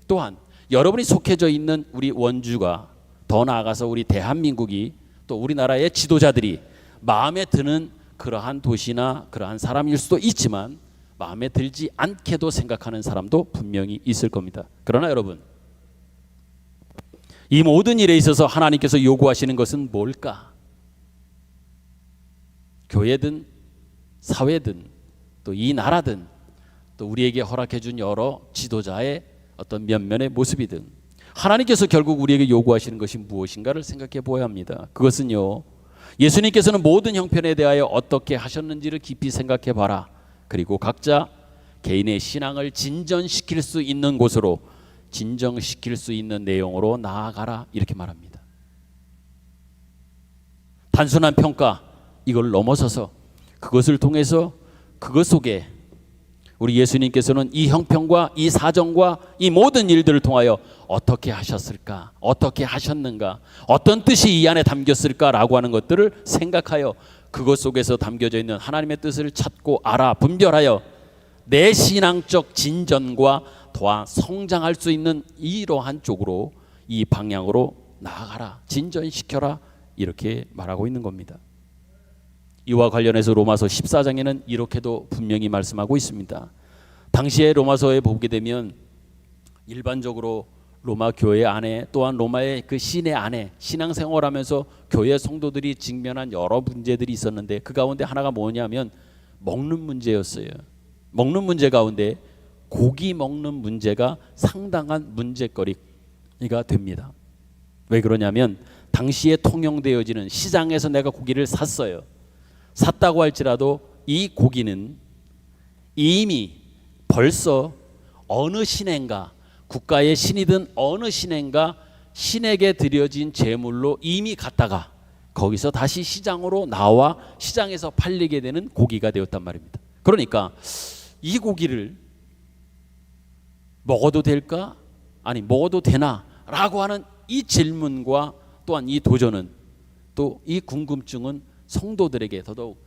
또한 여러분이 속해져 있는 우리 원주가, 더 나아가서 우리 대한민국이, 또 우리나라의 지도자들이 마음에 드는 그러한 도시나 그러한 사람일 수도 있지만 마음에 들지 않게도 생각하는 사람도 분명히 있을 겁니다. 그러나 여러분, 이 모든 일에 있어서 하나님께서 요구하시는 것은 뭘까? 교회든 사회든 또 이 나라든 또 우리에게 허락해 준 여러 지도자의 어떤 면면의 모습이든 하나님께서 결국 우리에게 요구하시는 것이 무엇인가를 생각해 보아야 합니다. 그것은요, 예수님께서는 모든 형편에 대하여 어떻게 하셨는지를 깊이 생각해 봐라. 그리고 각자 개인의 신앙을 진전시킬 수 있는 곳으로, 진정시킬 수 있는 내용으로 나아가라, 이렇게 말합니다. 단순한 평가, 이걸 넘어서서 그것을 통해서 그것 속에 우리 예수님께서는 이 형편과 이 사정과 이 모든 일들을 통하여 어떻게 하셨을까, 어떻게 하셨는가, 어떤 뜻이 이 안에 담겼을까라고 하는 것들을 생각하여 그것 속에서 담겨져 있는 하나님의 뜻을 찾고 알아 분별하여 내 신앙적 진전과 더 성장할 수 있는 이러한 쪽으로, 이 방향으로 나아가라, 진전시켜라, 이렇게 말하고 있는 겁니다. 이와 관련해서 로마서 14장에는 이렇게도 분명히 말씀하고 있습니다. 당시에 로마서에 보게 되면 일반적으로 로마 교회 안에, 또한 로마의 그 시내 안에 신앙생활하면서 교회 성도들이 직면한 여러 문제들이 있었는데 그 가운데 하나가 뭐냐면 먹는 문제였어요. 먹는 문제 가운데 고기 먹는 문제가 상당한 문제거리가 됩니다. 왜 그러냐면 당시에 통용되어지는, 시장에서 내가 고기를 샀어요. 샀다고 할지라도 이 고기는 이미 벌써 어느 신인가, 국가의 신이든 어느 신인가 신에게 드려진 제물로 이미 갔다가 거기서 다시 시장으로 나와 시장에서 팔리게 되는 고기가 되었단 말입니다. 그러니까 이 고기를 먹어도 될까? 아니 먹어도 되나? 라고 하는 이 질문과 또한 이 도전은, 또 이 궁금증은 성도들에게, 더더욱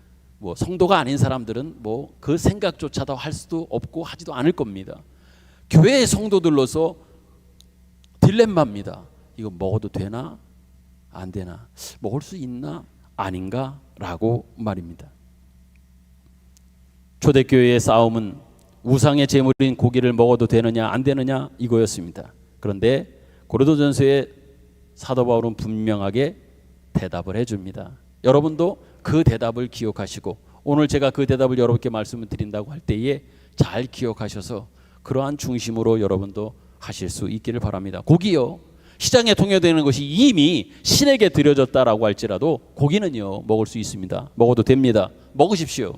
성도가 아닌 사람들은 그 생각조차도 할 수도 없고 하지도 않을 겁니다. 교회의 성도들로서 딜레마입니다. 이거 먹어도 되나? 안 되나? 먹을 수 있나? 아닌가? 라고 말입니다. 초대교회의 싸움은 우상의 제물인 고기를 먹어도 되느냐 안 되느냐 이거였습니다. 그런데 고린도전서에 사도 바울은 분명하게 대답을 해줍니다. 여러분도 그 대답을 기억하시고 오늘 제가 그 대답을 여러분께 말씀을 드린다고 할 때에 잘 기억하셔서 그러한 중심으로 여러분도 하실 수 있기를 바랍니다. 고기요, 시장에 통용되는 것이 이미 신에게 드려졌다라고 할지라도 고기는요 먹을 수 있습니다. 먹어도 됩니다. 먹으십시오.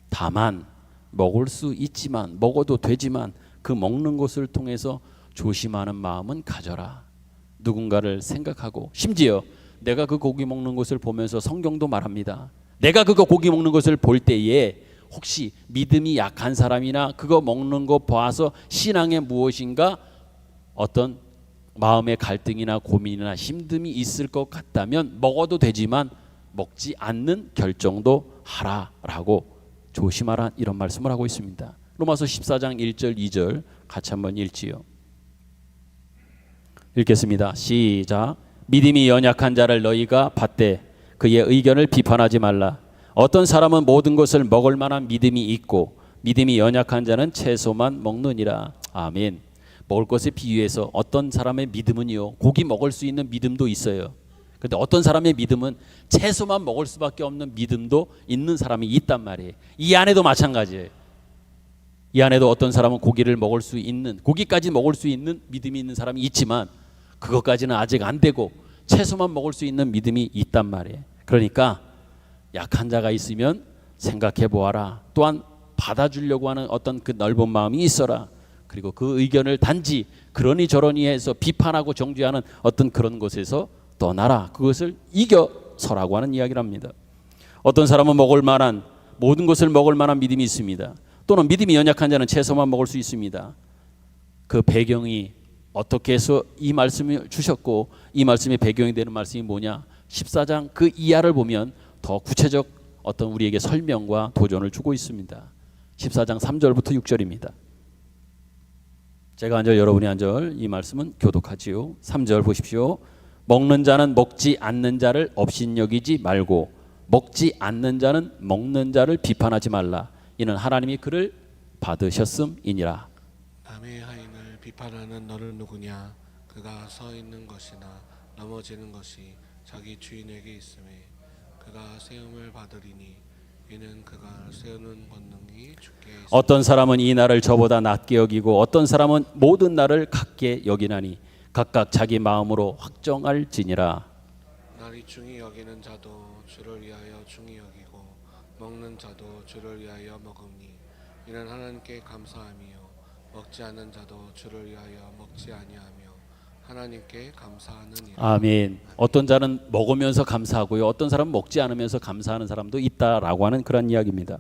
다만 먹을 수 있지만, 먹어도 되지만 그 먹는 것을 통해서 조심하는 마음은 가져라. 누군가를 생각하고, 심지어 내가 그 고기 먹는 것을 보면서 성경도 말합니다. 내가 그거 고기 먹는 것을 볼 때에 혹시 믿음이 약한 사람이나 그거 먹는 거 봐서 신앙에 무엇인가 어떤 마음의 갈등이나 고민이나 힘듦이 있을 것 같다면 먹어도 되지만 먹지 않는 결정도 하라라고 조심하라, 이런 말씀을 하고 있습니다. 로마서 14장 1절 2절 같이 한번 읽지요. 읽겠습니다. 시작. 믿음이 연약한 자를 너희가 받되 그의 의견을 비판하지 말라. 어떤 사람은 모든 것을 먹을 만한 믿음이 있고 믿음이 연약한 자는 채소만 먹느니라. 아멘. 먹을 것에 비유해서 어떤 사람의 믿음은요, 고기 먹을 수 있는 믿음도 있어요. 그런데 어떤 사람의 믿음은 채소만 먹을 수밖에 없는 믿음도 있는 사람이 있단 말이에요. 이 안에도 마찬가지예요. 이 안에도 어떤 사람은 고기를 먹을 수 있는, 고기까지 먹을 수 있는 믿음이 있는 사람이 있지만 그것까지는 아직 안 되고 채소만 먹을 수 있는 믿음이 있단 말이에요. 그러니까 약한 자가 있으면 생각해 보아라. 또한 받아주려고 하는 어떤 그 넓은 마음이 있어라. 그리고 그 의견을 단지 그러니 저러니 해서 비판하고 정죄하는 어떤 그런 곳에서 떠나라. 그것을 이겨서라고 하는 이야기를 합니다. 어떤 사람은 먹을 만한 모든 것을 먹을 만한 믿음이 있습니다. 또는 믿음이 연약한 자는 채소만 먹을 수 있습니다. 그 배경이 어떻게 해서 이 말씀을 주셨고 이 말씀의 배경이 되는 말씀이 뭐냐? 14장 그 이하를 보면 더 구체적 어떤 우리에게 설명과 도전을 주고 있습니다. 14장 3절부터 6절입니다. 제가 한 절 여러분이 한 절 이 말씀은 교독하지요. 3절 보십시오. 먹는 자는 먹지 않는 자를 업신여기지 말고 먹지 않는 자는 먹는 자를 비판하지 말라. 이는 하나님이 그를 받으셨음이니라. 남의 하인을 비판하는 너는 누구냐? 그가 서 있는 것이나 넘어지는 것이 자기 주인에게 있음에 그가 세움을 받으리니 이는 그가 세우는 권능이 주께 있음에 어떤 사람은 이 날을 저보다 낮게 여기고 어떤 사람은 모든 날을 같게 여기나니 각각 자기 마음으로 확정할지니라. 날이 중히 여기는 자도 주를 위하여 중히 여기고 먹는 자도 주를 위하여 먹으니 이는 하나님께 감사함이요 먹지 않는 자도 주를 위하여 먹지 아니하며 하나님께 감사하느니라. 아멘. 어떤 자는 먹으면서 감사하고요. 어떤 사람은 먹지 않으면서 감사하는 사람도 있다라고 하는 그런 이야기입니다.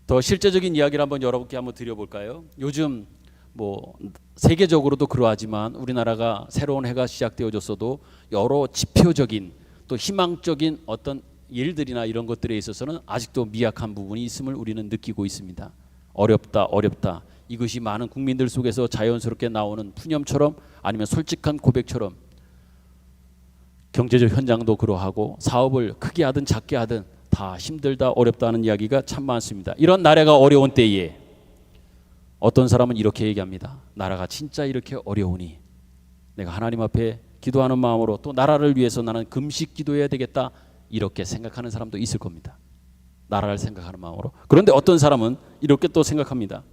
더 실제적인 이야기를 한번 여러분께 한번 드려볼까요? 요즘 뭐 세계적으로도 그러하지만 우리나라가 새로운 해가 시작되어졌어도 여러 지표적인 또 희망적인 어떤 일들이나 이런 것들에 있어서는 아직도 미약한 부분이 있음을 우리는 느끼고 있습니다. 어렵다. 이것이 많은 국민들 속에서 자연스럽게 나오는 푸념처럼 아니면 솔직한 고백처럼 경제적 현장도 그러하고 사업을 크게 하든 작게 하든 다 힘들다 어렵다 하는 이야기가 참 많습니다. 이런 나라가 어려운 때에 어떤 사람은 이렇게 얘기합니다. 나라가 진짜 이렇게 어려우니 내가 하나님 앞에 기도하는 마음으로 또 나라를 위해서 나는 금식 기도해야 되겠다 이렇게 생각하는 사람도 있을 겁니다. 나라를 생각하는 마음으로. 그런데 어떤 사람은 이렇게 또 생각합니다.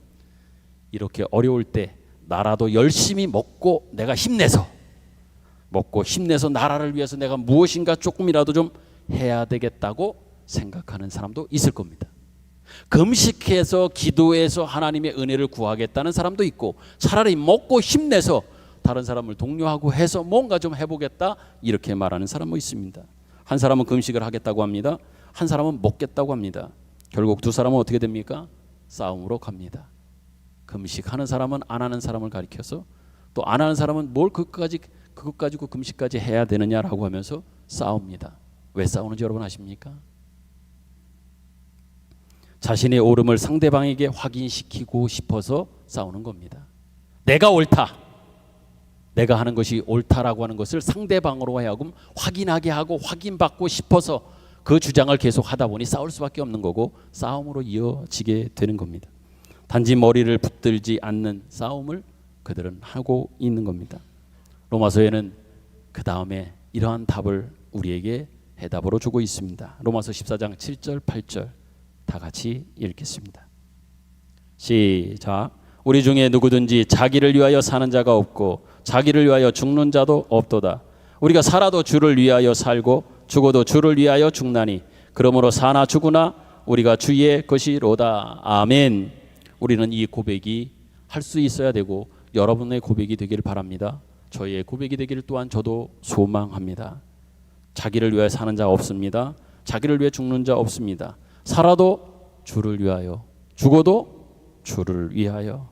이렇게 어려울 때 나라도 열심히 먹고 내가 힘내서 나라를 위해서 내가 무엇인가 조금이라도 좀 해야 되겠다고 생각하는 사람도 있을 겁니다. 금식해서 기도해서 하나님의 은혜를 구하겠다는 사람도 있고 차라리 먹고 힘내서 다른 사람을 독려하고 해서 뭔가 좀 해보겠다 이렇게 말하는 사람도 있습니다. 한 사람은 금식을 하겠다고 합니다. 한 사람은 먹겠다고 합니다. 결국 두 사람은 어떻게 됩니까? 싸움으로 갑니다. 금식하는 사람은 안 하는 사람을 가리켜서 또 안 하는 사람은 뭘 그것 가지고 금식까지 해야 되느냐라고 하면서 싸웁니다. 왜 싸우는지 여러분 아십니까? 자신의 옳음을 상대방에게 확인시키고 싶어서 싸우는 겁니다. 내가 옳다. 내가 하는 것이 옳다라고 하는 것을 상대방으로 하여금 확인하게 하고 확인받고 싶어서 그 주장을 계속 하다 보니 싸울 수밖에 없는 거고 싸움으로 이어지게 되는 겁니다. 단지 머리를 붙들지 않는 싸움을 그들은 하고 있는 겁니다. 로마서에는 그 다음에 이러한 답을 우리에게 해답으로 주고 있습니다. 로마서 14장 7절 8절 다 같이 읽겠습니다. 시작. 우리 중에 누구든지 자기를 위하여 사는 자가 없고 자기를 위하여 죽는 자도 없도다. 우리가 살아도 주를 위하여 살고 죽어도 주를 위하여 죽나니 그러므로 사나 죽으나 우리가 주의 것이로다. 아멘. 우리는 이 고백이 할 수 있어야 되고 여러분의 고백이 되기를 바랍니다. 저희의 고백이 되기를 또한 저도 소망합니다. 자기를 위하여 사는 자 없습니다. 자기를 위해 죽는 자 없습니다. 살아도 주를 위하여 죽어도 주를 위하여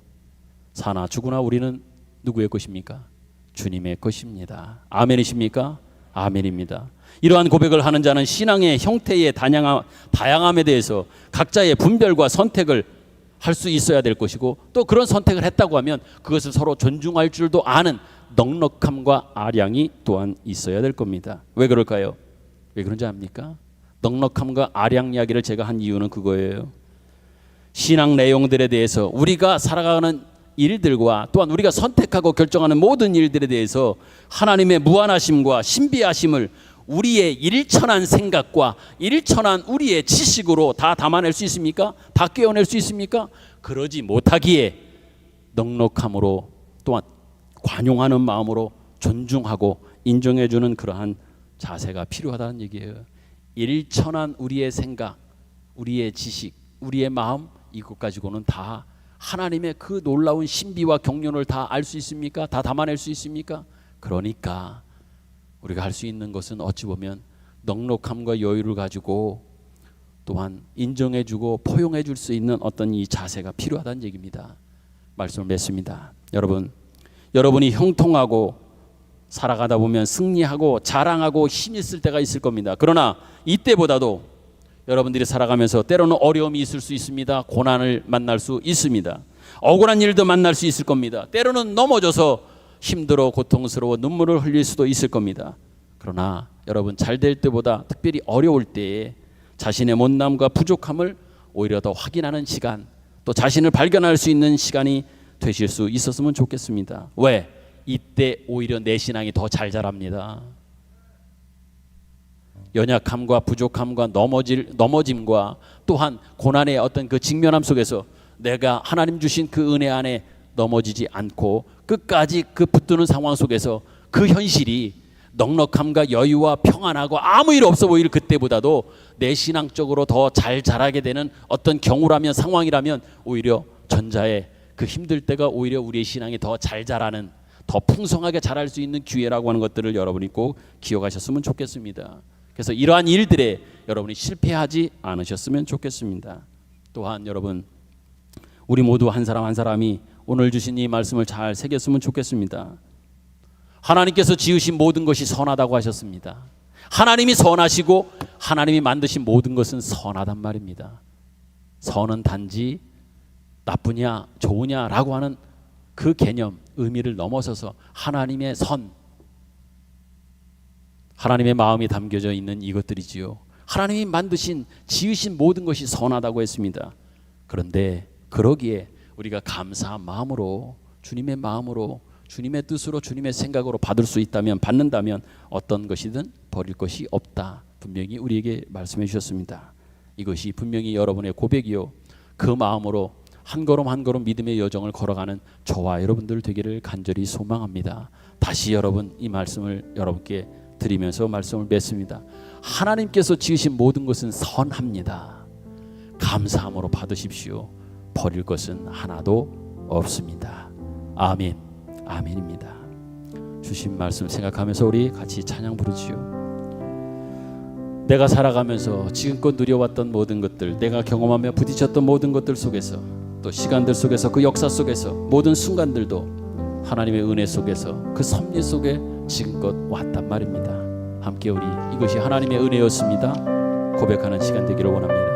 사나 죽으나 우리는 누구의 것입니까? 주님의 것입니다. 아멘이십니까? 아멘입니다. 이러한 고백을 하는 자는 신앙의 형태의 다양함에 대해서 각자의 분별과 선택을 할 수 있어야 될 것이고 또 그런 선택을 했다고 하면 그것을 서로 존중할 줄도 아는 넉넉함과 아량이 또한 있어야 될 겁니다. 왜 그럴까요? 왜 그런지 압니까? 넉넉함과 아량 이야기를 제가 한 이유는 그거예요. 신앙 내용들에 대해서 우리가 살아가는 일들과 또한 우리가 선택하고 결정하는 모든 일들에 대해서 하나님의 무한하심과 신비하심을 우리의 일천한 생각과 일천한 우리의 지식으로 다 담아낼 수 있습니까? 다 깨어낼 수 있습니까? 그러지 못하기에 넉넉함으로 또한 관용하는 마음으로 존중하고 인정해주는 그러한 자세가 필요하다는 얘기예요. 일천한 우리의 생각, 우리의 지식, 우리의 마음, 이것 가지고는 다 하나님의 그 놀라운 신비와 경륜을 다 알 수 있습니까? 다 담아낼 수 있습니까? 그러니까 우리가 할 수 있는 것은 어찌 보면 넉넉함과 여유를 가지고 또한 인정해주고 포용해줄 수 있는 어떤 이 자세가 필요하다는 얘기입니다. 말씀을 맺습니다. 여러분이 형통하고 살아가다 보면 승리하고 자랑하고 힘이 있을 때가 있을 겁니다. 그러나 이때보다도 여러분들이 살아가면서 때로는 어려움이 있을 수 있습니다. 고난을 만날 수 있습니다. 억울한 일도 만날 수 있을 겁니다. 때로는 넘어져서 힘들어 고통스러워 눈물을 흘릴 수도 있을 겁니다. 그러나 여러분 잘 될 때보다 특별히 어려울 때에 자신의 못남과 부족함을 오히려 더 확인하는 시간, 또 자신을 발견할 수 있는 시간이 되실 수 있었으면 좋겠습니다. 왜? 이때 오히려 내 신앙이 더 잘 자랍니다. 연약함과 부족함과 넘어짐과 또한 고난의 어떤 그 직면함 속에서 내가 하나님 주신 그 은혜 안에 넘어지지 않고 끝까지 그 붙드는 상황 속에서 그 현실이 넉넉함과 여유와 평안하고 아무 일 없어 보일 그때보다도 내 신앙적으로 더 잘 자라게 되는 어떤 경우라면 상황이라면 오히려 전자의 그 힘들 때가 오히려 우리의 신앙이 더 잘 자라는, 더 풍성하게 자랄 수 있는 기회라고 하는 것들을 여러분이 꼭 기억하셨으면 좋겠습니다. 그래서 이러한 일들에 여러분이 실패하지 않으셨으면 좋겠습니다. 또한 여러분 우리 모두 한 사람 한 사람이 오늘 주신 이 말씀을 잘 새겼으면 좋겠습니다. 하나님께서 지으신 모든 것이 선하다고 하셨습니다. 하나님이 선하시고 하나님이 만드신 모든 것은 선하단 말입니다. 선은 단지 나쁘냐 좋으냐라고 하는 그 개념, 의미를 넘어서서 하나님의 선, 하나님의 마음이 담겨져 있는 이것들이지요. 하나님이 만드신 지으신 모든 것이 선하다고 했습니다. 그런데 그러기에 우리가 감사한 마음으로, 주님의 마음으로, 주님의 뜻으로, 주님의 생각으로 받을 수 있다면, 받는다면 어떤 것이든 버릴 것이 없다, 분명히 우리에게 말씀해 주셨습니다. 이것이 분명히 여러분의 고백이요, 그 마음으로 한 걸음 한 걸음 믿음의 여정을 걸어가는 저와 여러분들 되기를 간절히 소망합니다. 다시 여러분 이 말씀을 여러분께 드리면서 말씀을 맺습니다. 하나님께서 지으신 모든 것은 선합니다. 감사함으로 받으십시오. 버릴 것은 하나도 없습니다. 아멘. 아멘입니다. 주신 말씀 생각하면서 우리 같이 찬양 부르지요. 내가 살아가면서 지금껏 누려왔던 모든 것들, 내가 경험하며 부딪혔던 모든 것들 속에서, 또 시간들 속에서, 그 역사 속에서, 모든 순간들도 하나님의 은혜 속에서, 그 섭리 속에 지금껏 왔단 말입니다. 함께 우리 이것이 하나님의 은혜였습니다 고백하는 시간 되기를 원합니다.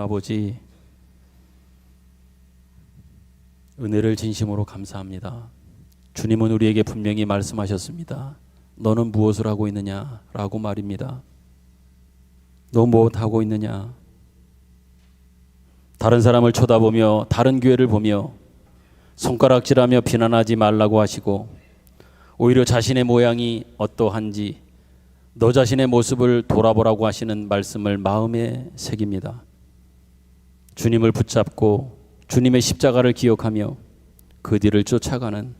아버지, 은혜를 진심으로 감사합니다. 주님은 우리에게 분명히 말씀하셨습니다. 너는 무엇을 하고 있느냐라고 말입니다. 너 무엇 하고 있느냐? 다른 사람을 쳐다보며 다른 교회를 보며 손가락질하며 비난하지 말라고 하시고, 오히려 자신의 모양이 어떠한지 너 자신의 모습을 돌아보라고 하시는 말씀을 마음에 새깁니다. 주님을 붙잡고 주님의 십자가를 기억하며 그 뒤를 쫓아가는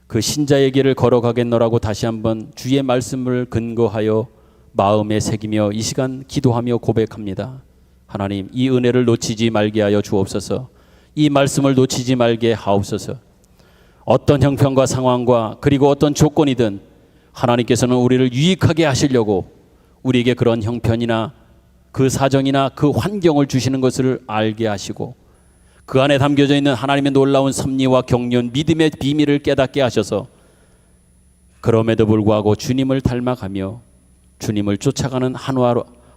그 신자의 길을 걸어가겠노라고 다시 한번 주의 말씀을 근거하여 마음에 새기며 이 시간 기도하며 고백합니다. 하나님, 이 은혜를 놓치지 말게 하여 주옵소서. 이 말씀을 놓치지 말게 하옵소서. 어떤 형편과 상황과 그리고 어떤 조건이든 하나님께서는 우리를 유익하게 하시려고 우리에게 그런 형편이나 그 사정이나 그 환경을 주시는 것을 알게 하시고, 그 안에 담겨져 있는 하나님의 놀라운 섭리와 경륜, 믿음의 비밀을 깨닫게 하셔서 그럼에도 불구하고 주님을 닮아가며 주님을 쫓아가는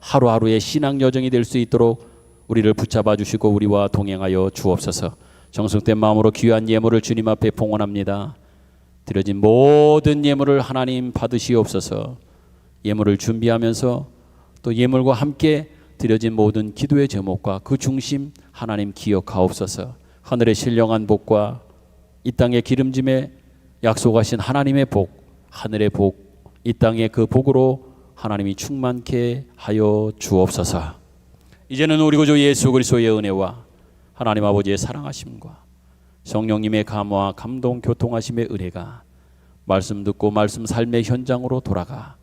하루하루의 신앙 여정이 될 수 있도록 우리를 붙잡아 주시고 우리와 동행하여 주옵소서. 정성된 마음으로 귀한 예물을 주님 앞에 봉헌합니다. 드려진 모든 예물을 하나님 받으시옵소서. 예물을 준비하면서 또 예물과 함께 드려진 모든 기도의 제목과 그 중심 하나님 기억하옵소서. 하늘의 신령한 복과 이 땅의 기름짐에 약속하신 하나님의 복, 하늘의 복, 이 땅의 그 복으로 하나님이 충만케 하여 주옵소서. 이제는 우리 구주 예수 그리스도의 은혜와 하나님 아버지의 사랑하심과 성령님의 감화, 감동, 교통하심의 은혜가 말씀 듣고 말씀 삶의 현장으로 돌아가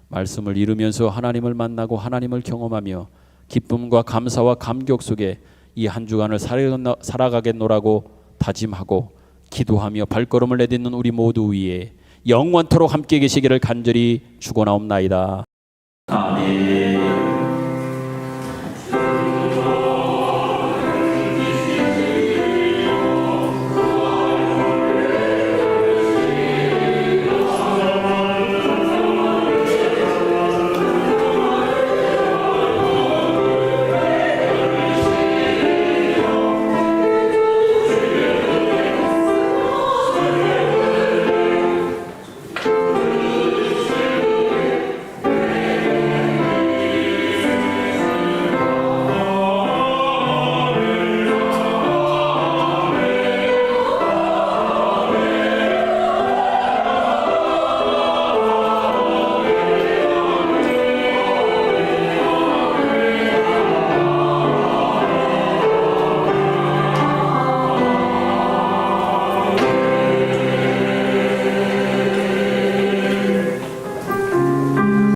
말씀을 이루면서 하나님을 만나고 하나님을 경험하며 기쁨과 감사와 감격 속에 이 한 주간을 살아가겠노라고 다짐하고 기도하며 발걸음을 내딛는 우리 모두 위에 영원토록 함께 계시기를 간절히 축원하옵나이다. 아멘.